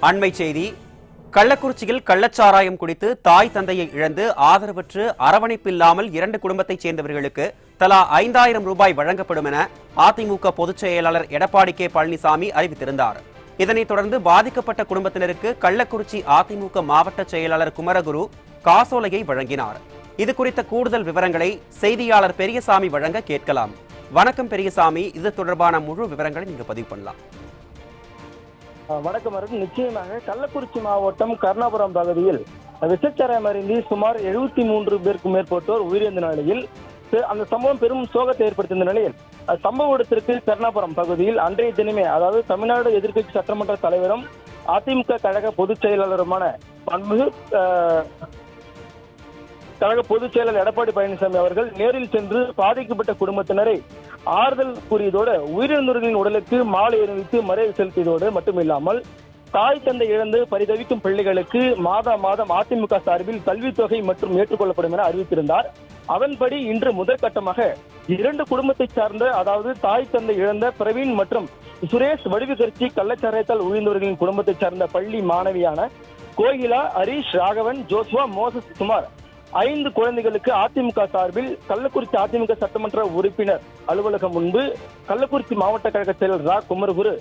அண்மை செய்தி. கள்ளக்குறிச்சியில் கள்ளச்சாராயம் குடித்து தாய் தந்தையை இழந்து ஆதரவற்று அரவணைப்பில்லாமல் 2 குடும்பத்தைச் சேர்ந்தவர்களுக்கு தலா 5000 ரூபாய் வழங்கப்படும் என அதிமுக பொதுச் செயலாளர் எடப்பாடி கே பழனிசாமி அறிவித்திருந்தார். இதனைத் தொடர்ந்து பாதிக்கப்பட்ட குடும்பத்தினருக்கு கள்ளக்குறிச்சி அதிமுக மாவட்ட செயலாளர் குமரகுரு காசோலையை வழங்கினார். இது குறித்த கூடுதல் விவரங்களை செய்தியாளர் பெரியசாமி வழங்க கேட்கலாம். வணக்கம் பெரியசாமி, இது தொடர்பான முழு விவரங்களை நீங்க பதிவு பண்ணலாம். வணக்கம். நிச்சயமாக கள்ளக்குறிச்சி மாவட்டம் கருணாபுரம் பகுதியில் விஷச்சாராயம் அருந்தி சுமார் 73 பேருக்கும் மேற்பட்டோர் உயிரிழந்த நிலையில் அந்த சம்பவம் பெரும் சோகத்தை ஏற்படுத்திய நிலையில் சம்பவ இடத்திற்கு கருணாபுரம் பகுதியில் அன்றைய தினமே, அதாவது தமிழ்நாடு எதிர்க்கட்சி சட்டமன்ற தலைவரும் அதிமுக கழக பொதுச் செயலாளருமான கழக பொதுச் செயலாளர் எடப்பாடி பழனிசாமி அவர்கள் நேரில் சென்று பாதிக்கப்பட்ட குடும்பத்தினரை ஆறுதல் கூறியதோடு உயிரிழந்தவர்களின் உடலுக்கு மாலை அணிவித்து மரியாதை செலுத்தியதோடு மட்டுமில்லாமல் தாய் தந்தை இழந்து பரிதவிக்கும் பிள்ளைகளுக்கு மாதம் அதிமுக சார்பில் கல்வித்தொகை மற்றும் ஏற்றுக்கொள்ளப்படும் என அறிவித்திருந்தார். அதன்படி இன்று முதற்கட்டமாக 2 குடும்பத்தை சார்ந்த, அதாவது தாய் தந்தை இழந்த பிரவீன் மற்றும் சுரேஷ் வடிவுகரிச்சி கள்ளச்சாராயத்தால் உயிர்ந்தவர்களின் குடும்பத்தை சார்ந்த பள்ளி மாணவியான கோகிலா, ஹரீஷ், ராகவன், ஜோஸ்வா, மோசஸ் சுமார் 5 குழந்தைகளுக்கு அதிமுக சார்பில் கள்ளக்குறிச்சி அதிமுக சட்டமன்ற உறுப்பினர் அலுவலகம் முன்பு கள்ளக்குறிச்சி மாவட்ட கழக செயலர் ரா குமரகுரு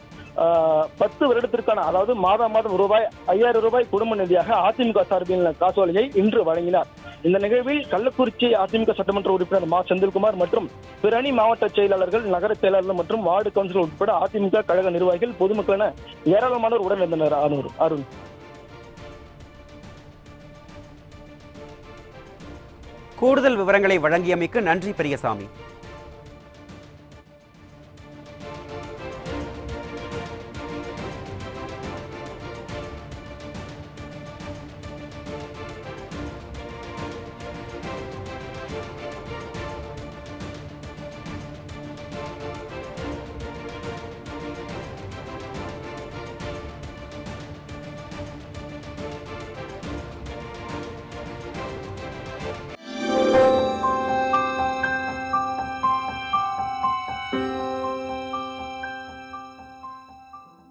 10 வருடத்திற்கான, அதாவது மாதம் ரூபாய் 5000 ரூபாய் குடும்ப நிதியாக அதிமுக சார்பில் காசோலையை இன்று வழங்கினார். இந்த நிகழ்வில் கள்ளக்குறிச்சி அதிமுக சட்டமன்ற உறுப்பினர் மா செந்தில்குமார் மற்றும் பிற அணி மாவட்ட செயலாளர்கள், நகர செயலாளர்கள் மற்றும் வார்டு கவுன்சிலர் உட்பட அதிமுக கழக நிர்வாகிகள், பொதுமக்கள் என ஏராளமானோர் உடன் இருந்தனர். அருண், கூடுதல் விவரங்களை வழங்கியமைக்கு நன்றி பெரியசாமி.